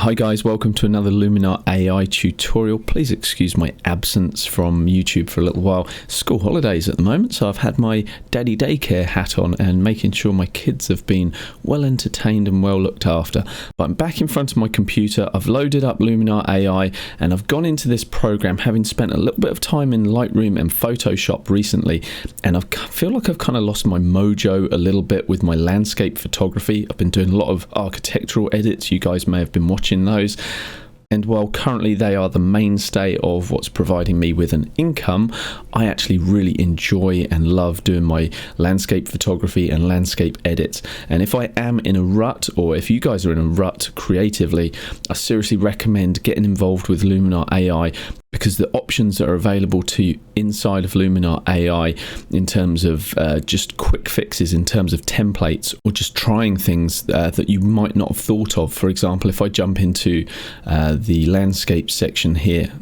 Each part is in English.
Hi guys, welcome to another Luminar AI tutorial. Please excuse my absence from YouTube for a little while. School holidays at the moment, so I've had my daddy daycare hat on and making sure my kids have been well entertained and well looked after. But I'm back in front of my computer, I've loaded up Luminar AI and I've gone into this program having spent a little bit of time in Lightroom and Photoshop recently, and I feel like I've kind of lost my mojo a little bit with my landscape photography. I've been doing a lot of architectural edits, you guys may have been watching those, and while currently they are the mainstay of what's providing me with an income, I actually really enjoy and love doing my landscape photography and landscape edits. And if I am in a rut, or if you guys are in a rut creatively, I seriously recommend getting involved with Luminar AI, because the options that are available to you inside of Luminar AI in terms of just quick fixes, in terms of templates, or just trying things that you might not have thought of. For example, if I jump into the landscape section here,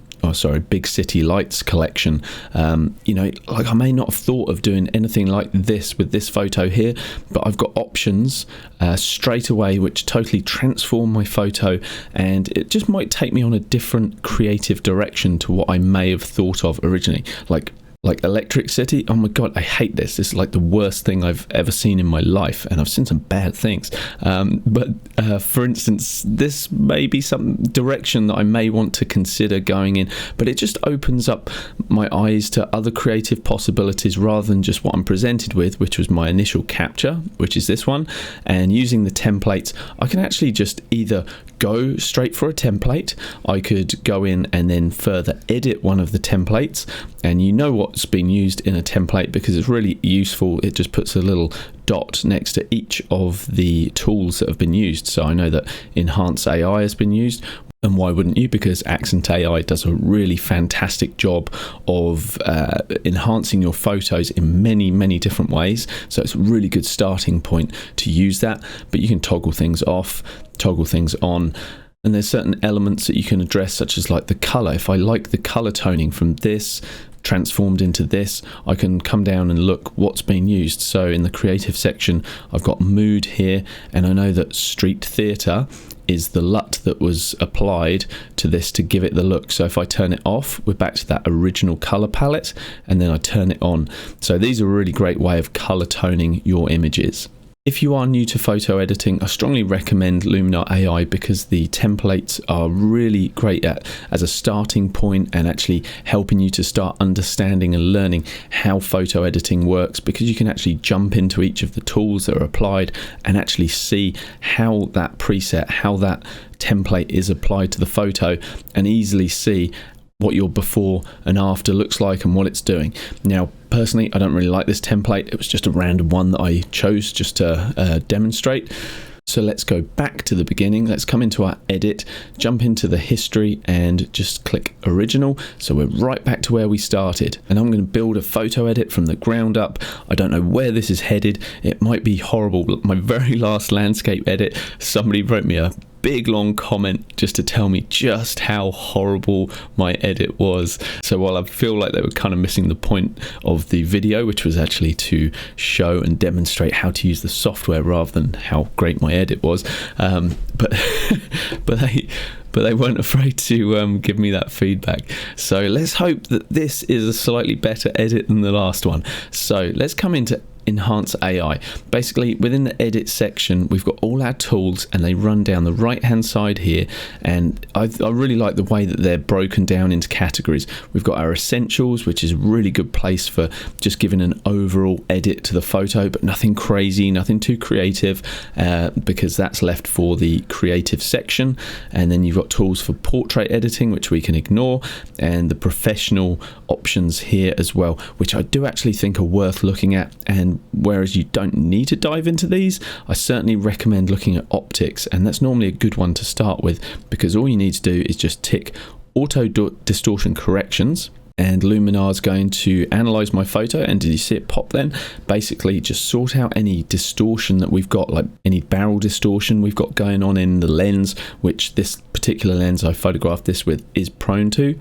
big city lights collection, like I may not have thought of doing anything like this with this photo here, but I've got options straight away which totally transform my photo, and it just might take me on a different creative direction to what I may have thought of originally. Like Electric City, oh my god, I hate this. This is like the worst thing I've ever seen in my life, and I've seen some bad things. But for instance, this may be some direction that I may want to consider going in, but it just opens up my eyes to other creative possibilities rather than just what I'm presented with, which was my initial capture, which is this one. And using the templates, I can actually just either go straight for a template, I could go in and then further edit one of the templates, and you know what's been used in a template because it's really useful. It just puts a little dot next to each of the tools that have been used. So I know that Enhance AI has been used, and why wouldn't you? Because Accent AI does a really fantastic job of enhancing your photos in many different ways. So it's a really good starting point to use that, but you can toggle things off, toggle things on. And there's certain elements that you can address, such as like the color. If I like the color toning from this transformed into this, I can come down and look what's been used. So in the creative section, I've got mood here, and I know that street theatre is the LUT that was applied to this to give it the look. So if I turn it off, we're back to that original color palette, and then I turn it on. So these are a really great way of color toning your images. If you are new to photo editing, I strongly recommend Luminar AI because the templates are really great as a starting point and actually helping you to start understanding and learning how photo editing works, because you can actually jump into each of the tools that are applied and actually see how that preset, how that template is applied to the photo, and easily see what your before and after looks like and what it's doing. Now, personally, I don't really like this template. It was just a random one that I chose just to demonstrate. So let's go back to the beginning. Let's come into our edit, jump into the history and just click original. So we're right back to where we started. And I'm going to build a photo edit from the ground up. I don't know where this is headed. It might be horrible. My very last landscape edit, somebody wrote me a big long comment just to tell me just how horrible my edit was. So while I feel like they were kind of missing the point of the video, which was actually to show and demonstrate how to use the software rather than how great my edit was, but they weren't afraid to give me that feedback. So let's hope that this is a slightly better edit than the last one. So let's come into Enhance AI. Basically, within the edit section, we've got all our tools and they run down the right hand side here, and I really like the way that they're broken down into categories. We've got our essentials, which is a really good place for just giving an overall edit to the photo, but nothing crazy, nothing too creative, because that's left for the creative section. And then you've got tools for portrait editing, which we can ignore, and the professional options here as well, which I do actually think are worth looking at. And whereas you don't need to dive into these, I certainly recommend looking at optics, and that's normally a good one to start with, because all you need to do is just tick auto distortion corrections, and Luminar is going to analyze my photo. And did you see it pop then? Basically just sort out any distortion that we've got, like any barrel distortion we've got going on in the lens, which this particular lens I photographed this with is prone to.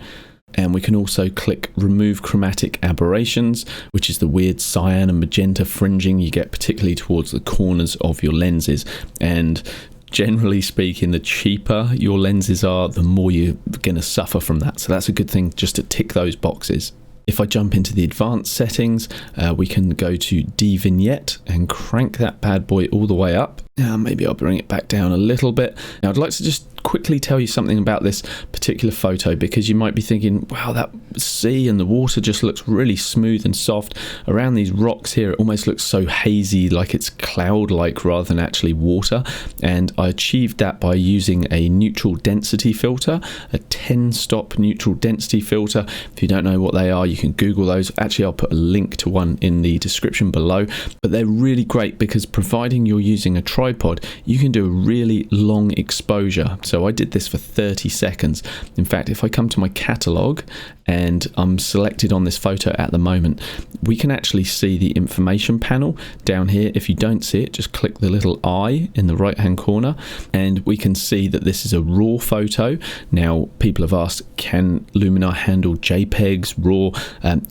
And we can also click remove chromatic aberrations, which is the weird cyan and magenta fringing you get particularly towards the corners of your lenses. And generally speaking, the cheaper your lenses are, the more you're going to suffer from that. So that's a good thing just to tick those boxes. If I jump into the advanced settings, we can go to Vignette and crank that bad boy all the way up. Now, maybe I'll bring it back down a little bit. Now, I'd like to just quickly tell you something about this particular photo, because you might be thinking, wow, that sea and the water just looks really smooth and soft. Around these rocks here, it almost looks so hazy, like it's cloud-like rather than actually water. And I achieved that by using a neutral density filter, a 10-stop neutral density filter. If you don't know what they are, you can Google those. Actually, I'll put a link to one in the description below. But they're really great because providing you're using a tripod, you can do a really long exposure. So I did this for 30 seconds. In fact, if I come to my catalog and I'm selected on this photo at the moment, we can actually see the information panel down here. If you don't see it, just click the little eye in the right hand corner and we can see that this is a RAW photo. Now, people have asked, can Luminar handle JPEGs, RAW?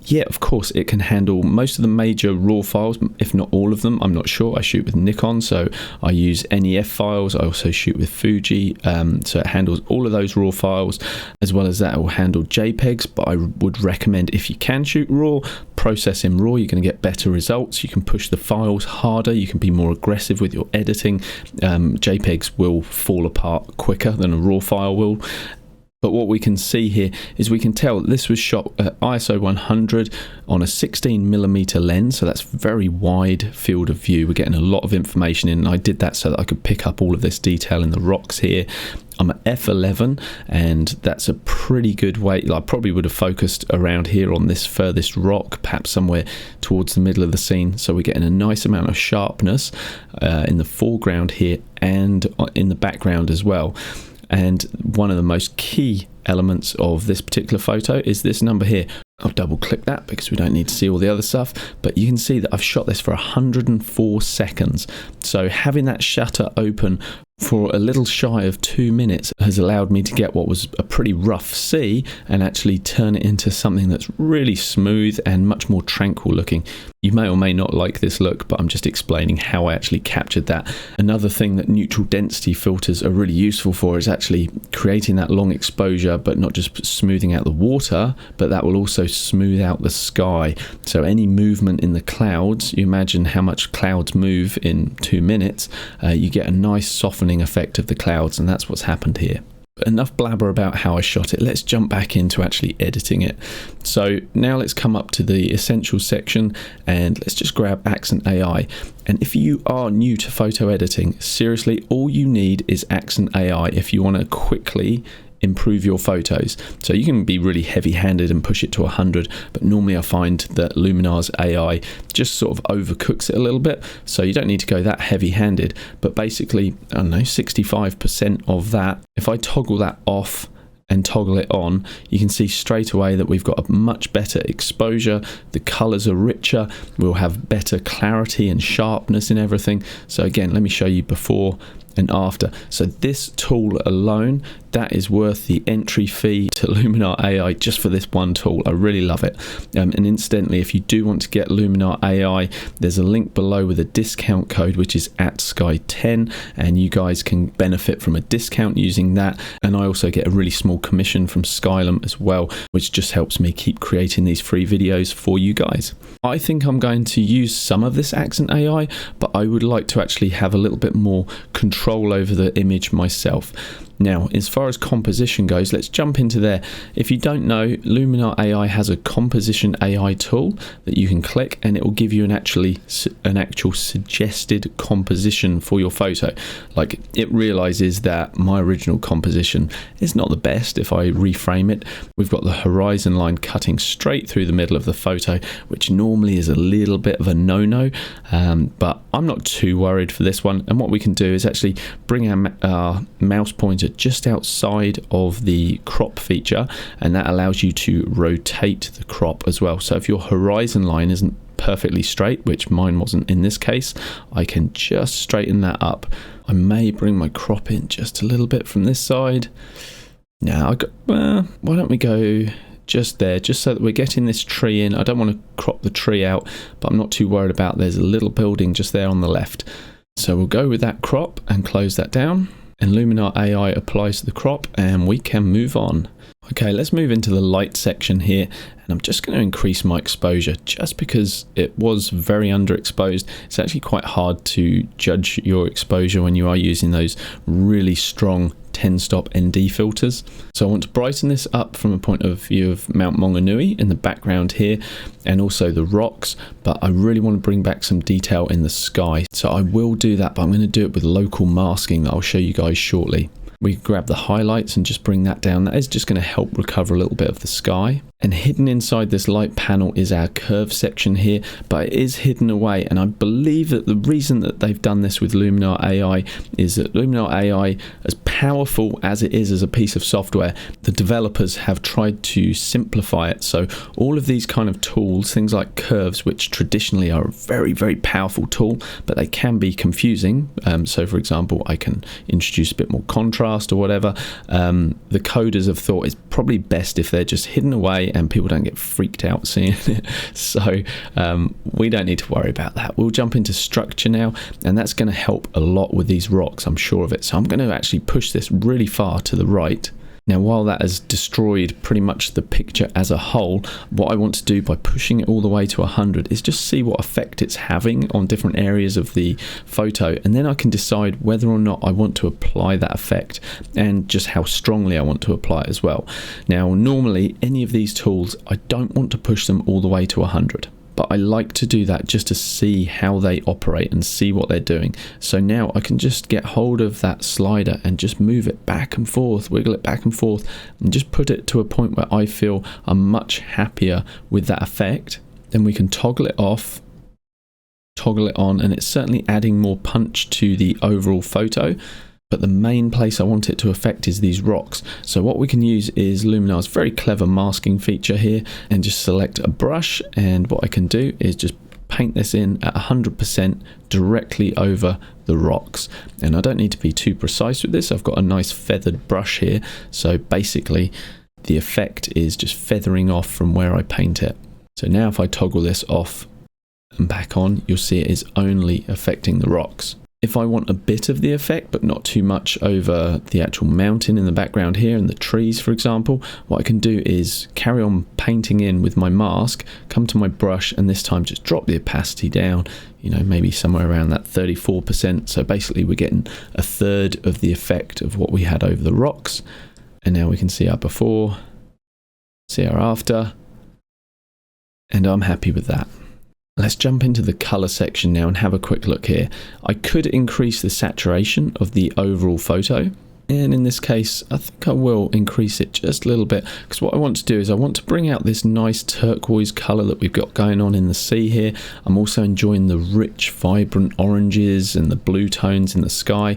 Yeah, of course it can handle most of the major RAW files, if not all of them. I'm not sure. I shoot with Nikon, so I use NEF files. I also shoot with Fuji, so it handles all of those RAW files. As well as that, it will handle JPEGs, but I would recommend, if you can shoot RAW, process in RAW. You're going to get better results. You can push the files harder. You can be more aggressive with your editing. JPEGs will fall apart quicker than a RAW file will. But what we can see here is we can tell that this was shot at ISO 100 on a 16mm lens, so that's very wide field of view. We're getting a lot of information in, and I did that so that I could pick up all of this detail in the rocks here. I'm at f11 and that's a pretty good weight. I probably would have focused around here on this furthest rock, perhaps somewhere towards the middle of the scene, so we're getting a nice amount of sharpness in the foreground here and in the background as well. And one of the most key elements of this particular photo is this number here. I'll double click that because we don't need to see all the other stuff, but you can see that I've shot this for 104 seconds. So having that shutter open for a little shy of 2 minutes has allowed me to get what was a pretty rough sea and actually turn it into something that's really smooth and much more tranquil looking. You may or may not like this look, but I'm just explaining how I actually captured that. Another thing that neutral density filters are really useful for is actually creating that long exposure, but not just smoothing out the water, but that will also smooth out the sky. So any movement in the clouds, you imagine how much clouds move in 2 minutes, you get a nice softening effect of the clouds, and that's what's happened here. Enough blabber about how I shot it. Let's jump back into actually editing it. So now let's come up to the essentials section and let's just grab Accent AI. And if you are new to photo editing, seriously, all you need is Accent AI if you want to quickly improve your photos. So you can be really heavy-handed and push it to 100, but normally I find that Luminar's AI just sort of overcooks it a little bit, so you don't need to go that heavy-handed. But basically, I don't know, 65% of that, if I toggle that off and toggle it on, you can see straight away that we've got a much better exposure, the colors are richer, we'll have better clarity and sharpness in everything. So again, let me show you before and after. So this tool alone, that is worth the entry fee to Luminar AI just for this one tool. I really love it. And incidentally, if you do want to get Luminar AI, there's a link below with a discount code which is @Sky10, and you guys can benefit from a discount using that. And I also get a really small commission from Skylum as well, which just helps me keep creating these free videos for you guys. I think I'm going to use some of this Accent AI, but I would like to actually have a little bit more control over the image myself. Now, as far as composition goes, let's jump into there. If you don't know, Luminar AI has a composition AI tool that you can click and it will give you an actual suggested composition for your photo. Like, it realizes that my original composition is not the best. If I reframe it, we've got the horizon line cutting straight through the middle of the photo, which normally is a little bit of a no-no, but I'm not too worried for this one. And what we can do is actually bring our mouse pointer just outside of the crop feature, and that allows you to rotate the crop as well. So if your horizon line isn't perfectly straight, which mine wasn't in this case, I can just straighten that up. I may bring my crop in just a little bit from this side. Now, why don't we go just there, just so that we're getting this tree in. I don't want to crop the tree out, but I'm not too worried about, there's a little building just there on the left. So we'll go with that crop and close that down. And Luminar AI applies to the crop and we can move on. Okay, let's move into the light section here, and I'm just going to increase my exposure just because it was very underexposed. It's actually quite hard to judge your exposure when you are using those really strong 10-stop ND filters. So I want to brighten this up from a point of view of Mt Manganui in the background here and also the rocks, but I really want to bring back some detail in the sky. So I will do that, but I'm going to do it with local masking that I'll show you guys shortly. We grab the highlights and just bring that down. That is just going to help recover a little bit of the sky. And hidden inside this light panel is our curve section here, but it is hidden away. And I believe that the reason that they've done this with Luminar AI is that Luminar AI, as powerful as it is as a piece of software, the developers have tried to simplify it. So all of these kind of tools, things like curves, which traditionally are a very, very powerful tool, but they can be confusing. So for example, I can introduce a bit more contrast or whatever. The coders have thought it's probably best if they're just hidden away and people don't get freaked out seeing it. So we don't need to worry about that. We'll jump into structure now, and that's going to help a lot with these rocks, I'm sure of it. So I'm going to actually push this really far to the right. Now, while that has destroyed pretty much the picture as a whole, what I want to do by pushing it all the way to 100 is just see what effect it's having on different areas of the photo, and then I can decide whether or not I want to apply that effect and just how strongly I want to apply it as well. Now, normally any of these tools, I don't want to push them all the way to 100. But I like to do that just to see how they operate and see what they're doing. So now I can just get hold of that slider and just move it back and forth, wiggle it back and forth, and just put it to a point where I feel I'm much happier with that effect. Then we can toggle it off, toggle it on, and it's certainly adding more punch to the overall photo. But the main place I want it to affect is these rocks. So what we can use is Luminar's very clever masking feature here, and just select a brush, and what I can do is just paint this in at 100% directly over the rocks. And I don't need to be too precise with this. I've got a nice feathered brush here, so basically the effect is just feathering off from where I paint it. So now if I toggle this off and back on, you'll see it is only affecting the rocks. If I want a bit of the effect, but not too much over the actual mountain in the background here and the trees, for example, what I can do is carry on painting in with my mask, come to my brush, and this time just drop the opacity down, maybe somewhere around that 34%. So basically we're getting a third of the effect of what we had over the rocks. And now we can see our before, see our after, and I'm happy with that. Let's jump into the color section now and have a quick look here. I could increase the saturation of the overall photo, and in this case I think I will increase it just a little bit, because what I want to do is I want to bring out this nice turquoise color that we've got going on in the sea here. I'm also enjoying the rich vibrant oranges and the blue tones in the sky.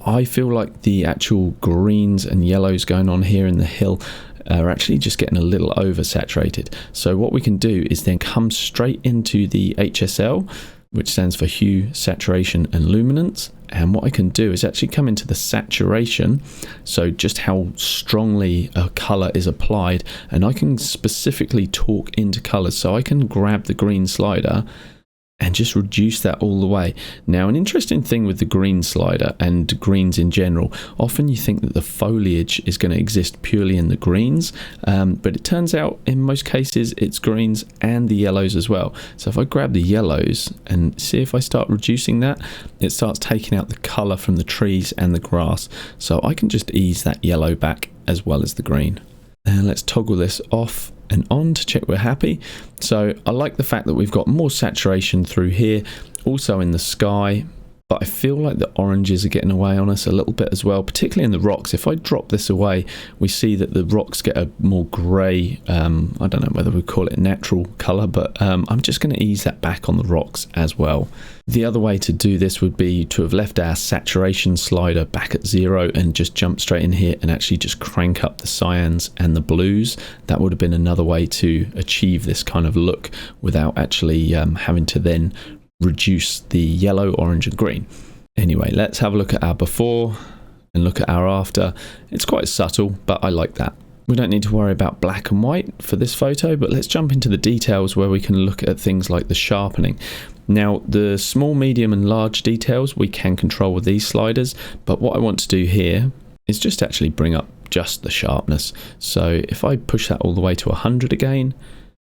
I feel like the actual greens and yellows going on here in the hill are actually just getting a little oversaturated. So what we can do is then come straight into the HSL, which stands for hue, saturation and luminance. And what I can do is actually come into the saturation, so just how strongly a color is applied, and I can specifically talk into colors. So I can grab the green slider and just reduce that all the way. Now, an interesting thing with the green slider and greens in general, often you think that the foliage is going to exist purely in the greens, but it turns out in most cases it's greens and the yellows as well. So if I grab the yellows and see if I start reducing that, it starts taking out the color from the trees and the grass. So I can just ease that yellow back as well as the green. And let's toggle this off and on to check we're happy. So I like the fact that we've got more saturation through here, also in the sky, but I feel like the oranges are getting away on us a little bit as well, particularly in the rocks. If I drop this away, we see that the rocks get a more grey, I don't know whether we call it natural colour, but I'm just going to ease that back on the rocks as well. The other way to do this would be to have left our saturation slider back at 0 and just jump straight in here and actually just crank up the cyans and the blues. That would have been another way to achieve this kind of look without actually having to then reduce the yellow, orange and green. Anyway, let's have a look at our before and look at our after. It's quite subtle, but I like that. We don't need to worry about black and white for this photo, but let's jump into the details where we can look at things like the sharpening. Now, the small, medium and large details we can control with these sliders, but what I want to do here is just actually bring up just the sharpness. So if I push that all the way to 100 again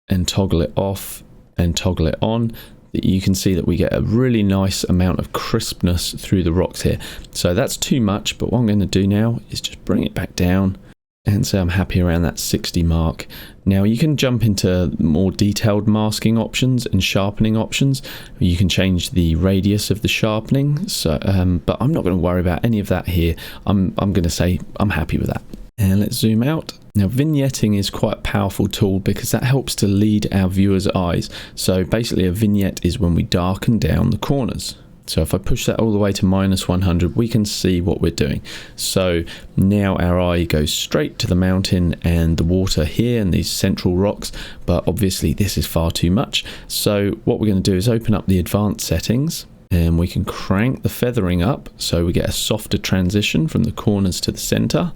and toggle it off and toggle it on, you can see that we get a really nice amount of crispness through the rocks here. So that's too much, but what I'm going to do now is just bring it back down and say I'm happy around that 60 mark. Now you can jump into more detailed masking options and sharpening options. You can change the radius of the sharpening, so but I'm not going to worry about any of that here. I'm going to say I'm happy with that. And let's zoom out. Now, vignetting is quite a powerful tool because that helps to lead our viewers' eyes. So basically a vignette is when we darken down the corners. So if I push that all the way to -100, we can see what we're doing. So now our eye goes straight to the mountain and the water here and these central rocks, but obviously this is far too much. So what we're going to do is open up the advanced settings and we can crank the feathering up so we get a softer transition from the corners to the center.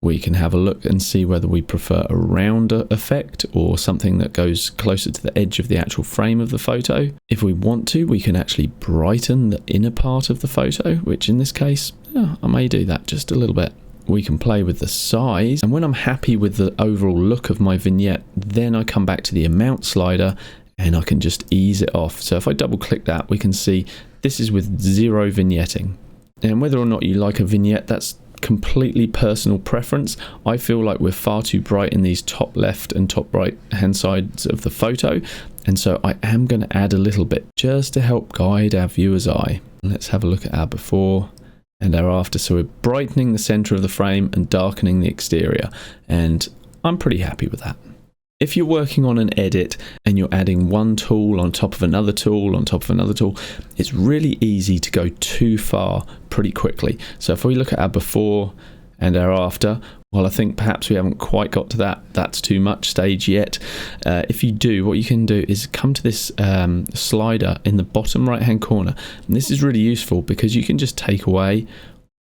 We can have a look and see whether we prefer a rounder effect or something that goes closer to the edge of the actual frame of the photo. If we want to, we can actually brighten the inner part of the photo, which in this case, I may do that just a little bit. We can play with the size, and when I'm happy with the overall look of my vignette, then I come back to the amount slider and I can just ease it off. So if I double click that, we can see this is with 0 vignetting. And whether or not you like a vignette, that's completely personal preference. I feel like we're far too bright in these top left and top right hand sides of the photo, and so I am going to add a little bit just to help guide our viewer's eye. Let's have a look at our before and our after. So we're brightening the center of the frame and darkening the exterior, and I'm pretty happy with that. If you're working on an edit and you're adding one tool on top of another tool on top of another tool, it's really easy to go too far pretty quickly. So if we look at our before and our after, well, I think perhaps we haven't quite got to that's too much stage yet. If you do, what you can do is come to this slider in the bottom right hand corner. And this is really useful because you can just take away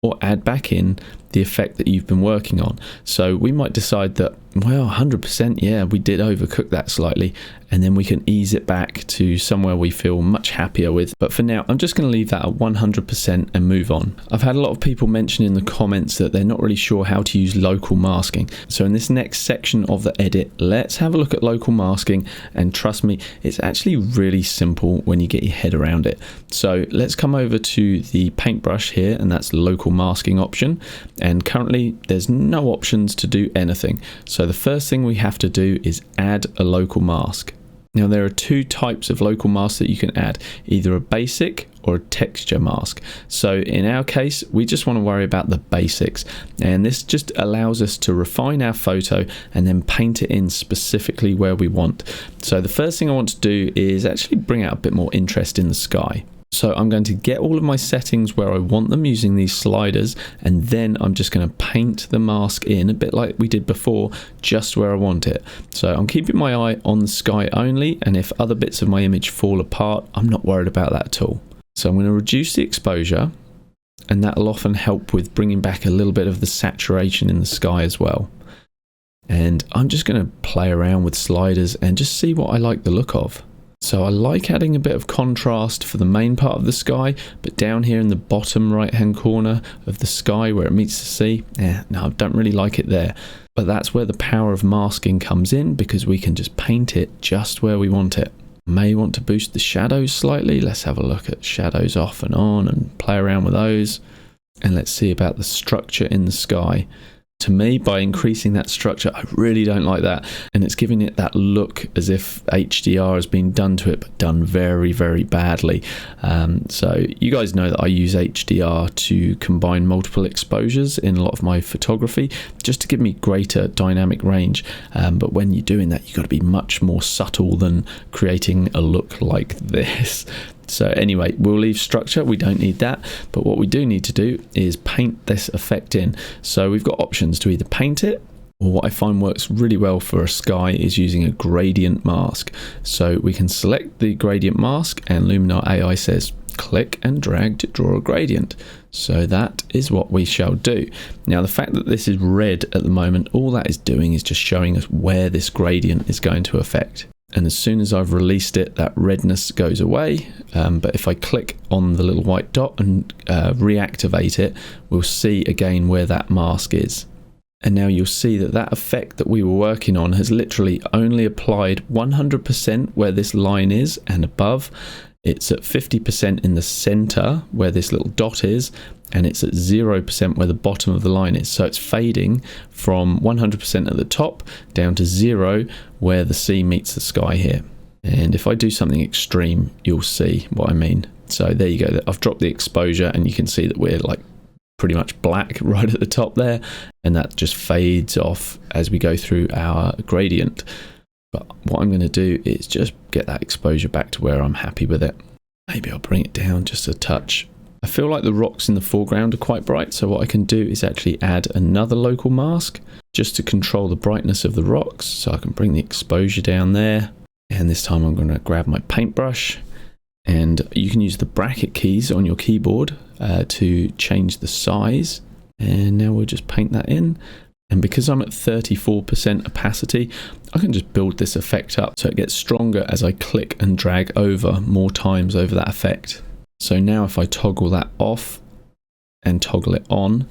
or add back in the effect that you've been working on. So we might decide that, well, 100%, yeah, we did overcook that slightly, and then we can ease it back to somewhere we feel much happier with. But for now, I'm just going to leave that at 100% and move on. I've had a lot of people mention in the comments that they're not really sure how to use local masking. So in this next section of the edit, let's have a look at local masking, and trust me, it's actually really simple when you get your head around it. So let's come over to the paintbrush here, and that's the local masking option. And currently there's no options to do anything. So the first thing we have to do is add a local mask. Now there are two types of local masks that you can add, either a basic or a texture mask. So in our case, we just want to worry about the basics, and this just allows us to refine our photo and then paint it in specifically where we want. So the first thing I want to do is actually bring out a bit more interest in the sky. So I'm going to get all of my settings where I want them using these sliders, and then I'm just going to paint the mask in a bit like we did before, just where I want it. So I'm keeping my eye on the sky only, and if other bits of my image fall apart, I'm not worried about that at all. So I'm going to reduce the exposure, and that'll often help with bringing back a little bit of the saturation in the sky as well. And I'm just going to play around with sliders and just see what I like the look of. So I like adding a bit of contrast for the main part of the sky, but down here in the bottom right hand corner of the sky where it meets the sea, no, I don't really like it there. But that's where the power of masking comes in, because we can just paint it just where we want it. May want to boost the shadows slightly. Let's have a look at shadows off and on and play around with those. And let's see about the structure in the sky. To me, by increasing that structure, I really don't like that, and it's giving it that look as if HDR has been done to it, but done very, very badly. So you guys know that I use HDR to combine multiple exposures in a lot of my photography, just to give me greater dynamic range. But when you're doing that, you've got to be much more subtle than creating a look like this. So anyway, we'll leave structure, we don't need that, but what we do need to do is paint this effect in. So we've got options to either paint it, or what I find works really well for a sky is using a gradient mask. So we can select the gradient mask, and Luminar AI says click and drag to draw a gradient. So that is what we shall do. Now the fact that this is red at the moment, all that is doing is just showing us where this gradient is going to affect. And as soon as I've released it, that redness goes away. But if I click on the little white dot and reactivate it, we'll see again where that mask is. And now you'll see that that effect that we were working on has literally only applied 100% where this line is and above. It's at 50% in the center where this little dot is, and it's at 0% where the bottom of the line is. So it's fading from 100% at the top down to 0 where the sea meets the sky here. And if I do something extreme, you'll see what I mean. So there you go. I've dropped the exposure and you can see that we're like pretty much black right at the top there, and that just fades off as we go through our gradient. But what I'm going to do is just get that exposure back to where I'm happy with it. Maybe I'll bring it down just a touch. I feel like the rocks in the foreground are quite bright, so what I can do is actually add another local mask just to control the brightness of the rocks. So I can bring the exposure down there, and this time I'm going to grab my paintbrush, and you can use the bracket keys on your keyboard to change the size. And now we'll just paint that in. And because I'm at 34% opacity, I can just build this effect up so it gets stronger as I click and drag over more times over that effect. So now if I toggle that off and toggle it on,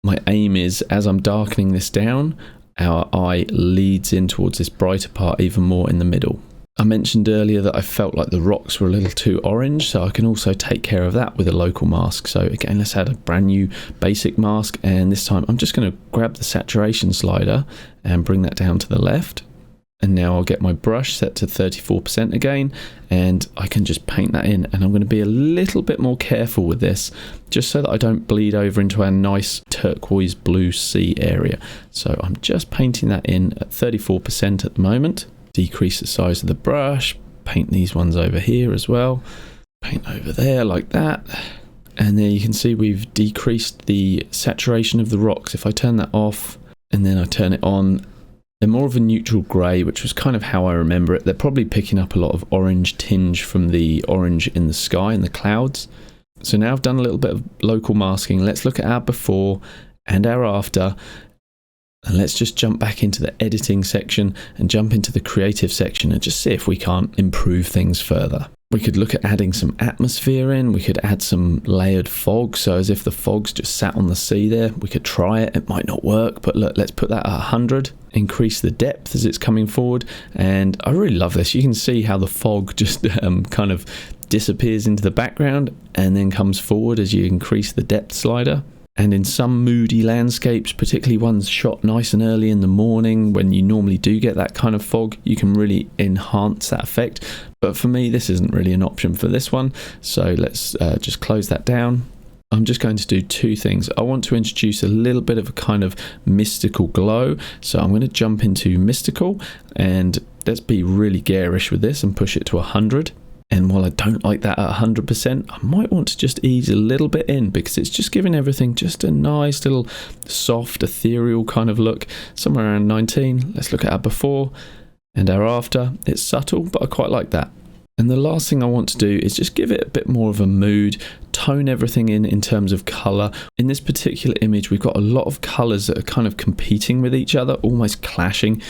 my aim is as I'm darkening this down, our eye leads in towards this brighter part even more in the middle. I mentioned earlier that I felt like the rocks were a little too orange, so I can also take care of that with a local mask. So again, let's add a brand new basic mask, and this time I'm just going to grab the saturation slider and bring that down to the left. And now I'll get my brush set to 34% again, and I can just paint that in. And I'm going to be a little bit more careful with this, just so that I don't bleed over into our nice turquoise blue sea area. So I'm just painting that in at 34% at the moment. Decrease the size of the brush, paint these ones over here as well, paint over there like that. And there you can see we've decreased the saturation of the rocks. If I turn that off and then I turn it on, they're more of a neutral grey, which was kind of how I remember it. They're probably picking up a lot of orange tinge from the orange in the sky and the clouds. So now I've done a little bit of local masking. Let's look at our before and our after. And let's just jump back into the editing section and jump into the creative section and just see if we can't improve things further. We could look at adding some atmosphere in. We could add some layered fog, so as if the fog's just sat on the sea there. We could try it. It might not work, but look, let's put that at 100. Increase the depth as it's coming forward. And I really love this. You can see how the fog just kind of disappears into the background and then comes forward as you increase the depth slider. And in some moody landscapes, particularly ones shot nice and early in the morning when you normally do get that kind of fog, you can really enhance that effect. But for me, this isn't really an option for this one. So let's just close that down. I'm just going to do two things. I want to introduce a little bit of a kind of mystical glow. So I'm going to jump into mystical, and let's be really garish with this and push it to 100. And while I don't like that at 100%, I might want to just ease a little bit in, because it's just giving everything just a nice little soft, ethereal kind of look. Somewhere around 19. Let's look at our before and our after. It's subtle, but I quite like that. And the last thing I want to do is just give it a bit more of a mood, tone everything in terms of colour. In this particular image, we've got a lot of colours that are kind of competing with each other, almost clashing.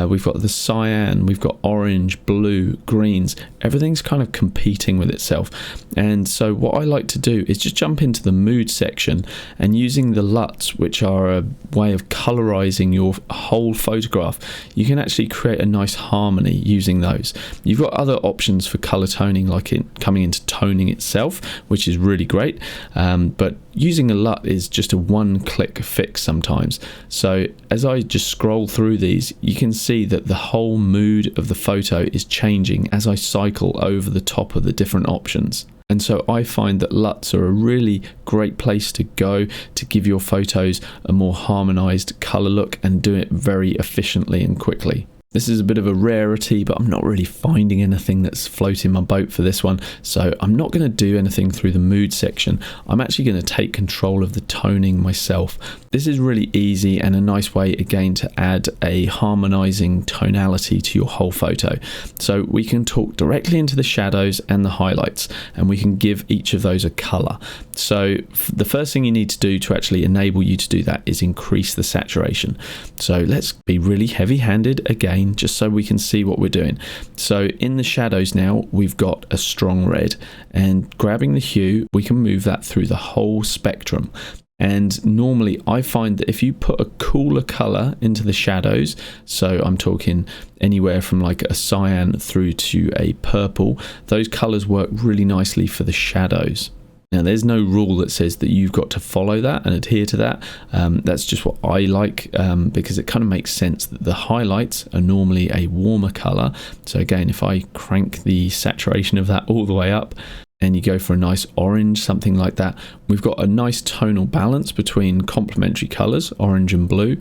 We've got the cyan, we've got orange, blue, greens. Everything's kind of competing with itself. And so what I like to do is just jump into the mood section, and using the LUTs, which are a way of colorizing your whole photograph, you can actually create a nice harmony using those. You've got other options for color toning, like coming into toning itself, which is really great, but using a LUT is just a one-click fix sometimes. So as I just scroll through these, you can see that the whole mood of the photo is changing as I cycle over the top of the different options. And so I find that LUTs are a really great place to go to give your photos a more harmonized color look and do it very efficiently and quickly. This is a bit of a rarity, but I'm not really finding anything that's floating my boat for this one. So I'm not going to do anything through the mood section. I'm actually going to take control of the toning myself. This is really easy and a nice way, again, to add a harmonizing tonality to your whole photo. So we can talk directly into the shadows and the highlights, and we can give each of those a color. So the first thing you need to do to actually enable you to do that is increase the saturation. So let's be really heavy-handed again, just so we can see what we're doing. So in the shadows now, we've got a strong red, and grabbing the hue, we can move that through the whole spectrum. And normally I find that if you put a cooler color into the shadows, so I'm talking anywhere from like a cyan through to a purple, those colors work really nicely for the shadows. Now, there's no rule that says that you've got to follow that and adhere to that. That's just what I like, because it kind of makes sense that the highlights are normally a warmer color. So again, if I crank the saturation of that all the way up and you go for a nice orange, something like that, we've got a nice tonal balance between complementary colors, orange and blue.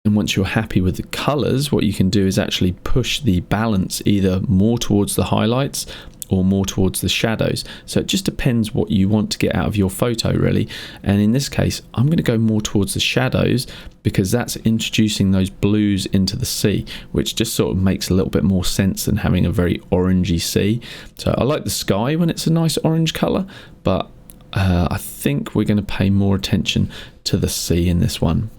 And once you're happy with the colors, what you can do is actually push the balance either more towards the highlights or more towards the shadows. So it just depends what you want to get out of your photo, really. And in this case, I'm going to go more towards the shadows because that's introducing those blues into the sea, which just sort of makes a little bit more sense than having a very orangey sea. So I like the sky when it's a nice orange color, but I think we're going to pay more attention to the sea in this one.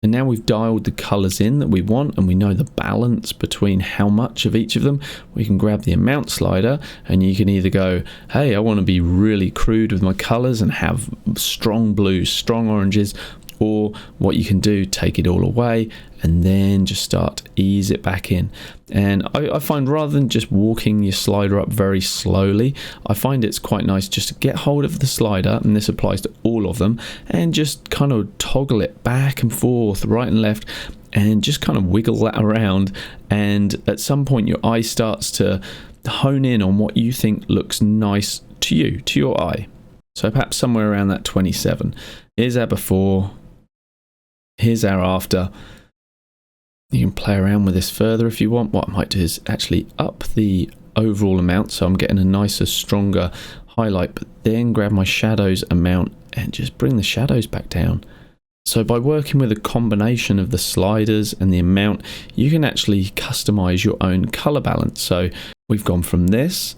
And now we've dialed the colors in that we want, and we know the balance between how much of each of them. We can grab the amount slider, and you can either go, hey, I want to be really crude with my colors and have strong blues, strong oranges, or what you can do, take it all away and then just start to ease it back in. And I find rather than just walking your slider up very slowly, I find it's quite nice just to get hold of the slider, and this applies to all of them, and just kind of toggle it back and forth, right and left, and just kind of wiggle that around. And at some point your eye starts to hone in on what you think looks nice to you, to your eye. So perhaps somewhere around that 27. Here's our before, here's our after. You can play around with this further if you want. What I might do is actually up the overall amount, so I'm getting a nicer, stronger highlight, but then grab my shadows amount and just bring the shadows back down. So by working with a combination of the sliders and the amount, you can actually customize your own color balance. So we've gone from this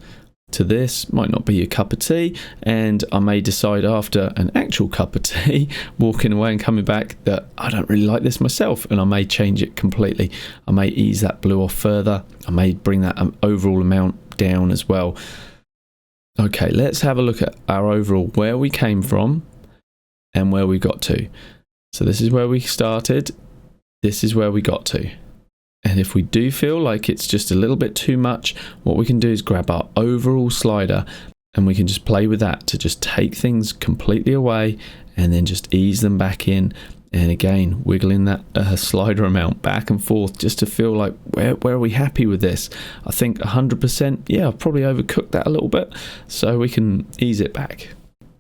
to this, might not be your cup of tea, and I may decide after an actual cup of tea, walking away and coming back, that I don't really like this myself, and I may change it completely. I may ease that blue off further. I may bring that overall amount down as well. Okay, let's have a look at our overall, where we came from and where we got to. So this is where we started, this is where we got to. And if we do feel like it's just a little bit too much, what we can do is grab our overall slider, and we can just play with that to just take things completely away and then just ease them back in. And again, wiggling that slider amount back and forth just to feel like, where are we happy with this? I think 100%, yeah, I've probably overcooked that a little bit, so we can ease it back.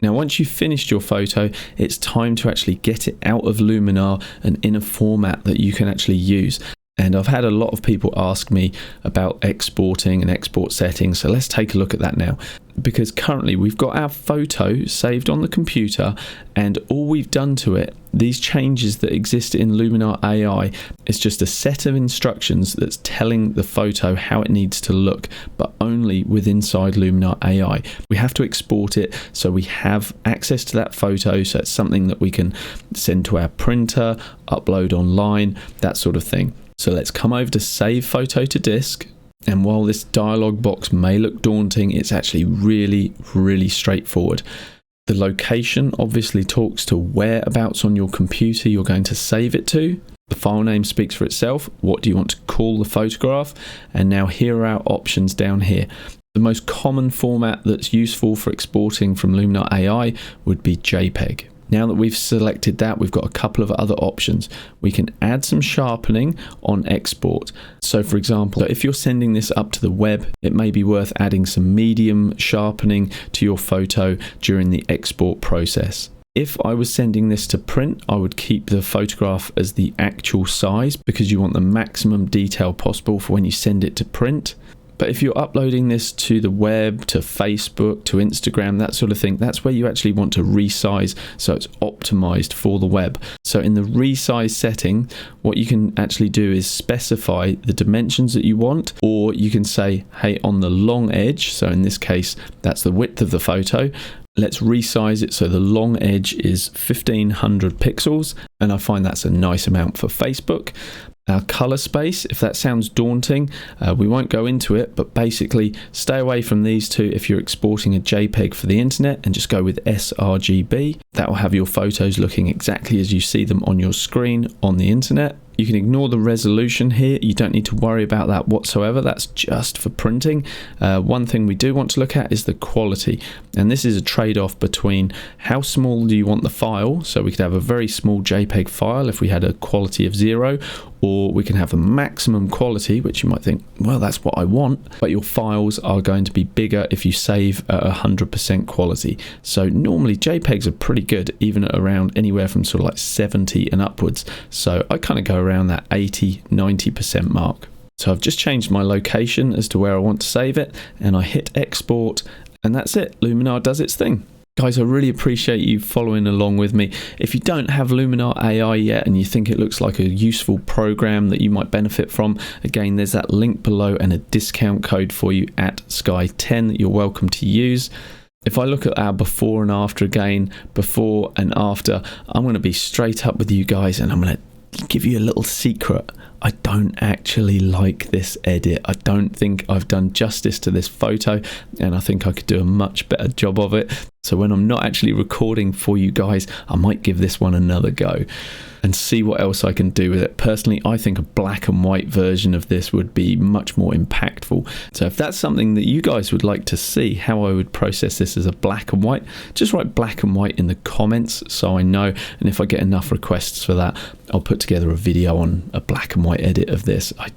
Now, once you've finished your photo, it's time to actually get it out of Luminar and in a format that you can actually use. And I've had a lot of people ask me about exporting and export settings, so let's take a look at that now. Because currently we've got our photo saved on the computer, and all we've done to it, these changes that exist in Luminar AI, is just a set of instructions that's telling the photo how it needs to look, but only with inside Luminar AI. We have to export it so we have access to that photo, so it's something that we can send to our printer, upload online, that sort of thing. So let's come over to Save Photo to Disk. And while this dialog box may look daunting, it's actually really, really straightforward. The location obviously talks to whereabouts on your computer you're going to save it to. The file name speaks for itself. What do you want to call the photograph? And now here are our options down here. The most common format that's useful for exporting from Luminar AI would be JPEG. Now that we've selected that, we've got a couple of other options. We can add some sharpening on export. So for example, if you're sending this up to the web, it may be worth adding some medium sharpening to your photo during the export process. If I was sending this to print, I would keep the photograph as the actual size because you want the maximum detail possible for when you send it to print. But if you're uploading this to the web, to Facebook, to Instagram, that sort of thing, that's where you actually want to resize so it's optimized for the web. So in the resize setting, what you can actually do is specify the dimensions that you want, or you can say, hey, on the long edge, so in this case, that's the width of the photo, let's resize it so the long edge is 1500 pixels, and I find that's a nice amount for Facebook. Our color space, if that sounds daunting, we won't go into it, but basically stay away from these two if you're exporting a JPEG for the internet, and just go with sRGB. That will have your photos looking exactly as you see them on your screen on the internet. You can ignore the resolution here. You don't need to worry about that whatsoever. That's just for printing. One thing we do want to look at is the quality. And this is a trade-off between how small do you want the file. So we could have a very small JPEG file if we had a quality of 0, or we can have a maximum quality, which you might think, well, that's what I want. But your files are going to be bigger if you save at 100% quality. So normally JPEGs are pretty good, even at around anywhere from sort of like 70 and upwards. So I kind of go around that 80-90% mark. So I've just changed my location as to where I want to save it, and I hit export, and that's it. Luminar does its thing. Guys, I really appreciate you following along with me. If you don't have Luminar AI yet and you think it looks like a useful program that you might benefit from, again, there's that link below and a discount code for you at Sky10 that you're welcome to use. If I look at our before and after again, before and after, I'm going to be straight up with you guys, and I'm going to give you a little secret. I don't actually like this edit. I don't think I've done justice to this photo, and I think I could do a much better job of it. So when I'm not actually recording for you guys, I might give this one another go and see what else I can do with it. Personally, I think a black and white version of this would be much more impactful. So if that's something that you guys would like to see, how I would process this as a black and white, just write black and white in the comments so I know. And if I get enough requests for that, I'll put together a video on a black and white edit of this. I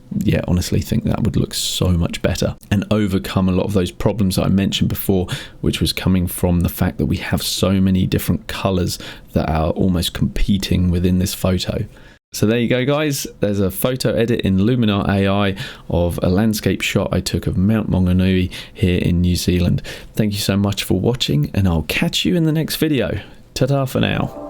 honestly think that would look so much better and overcome a lot of those problems that I mentioned before, which was coming from the fact that we have so many different colors that are almost competing within this photo. So there you go, guys. There's a photo edit in Luminar AI of a landscape shot I took of Mt Manganui here in New Zealand. Thank you so much for watching, and I'll catch you in the next video. Ta-ta for now.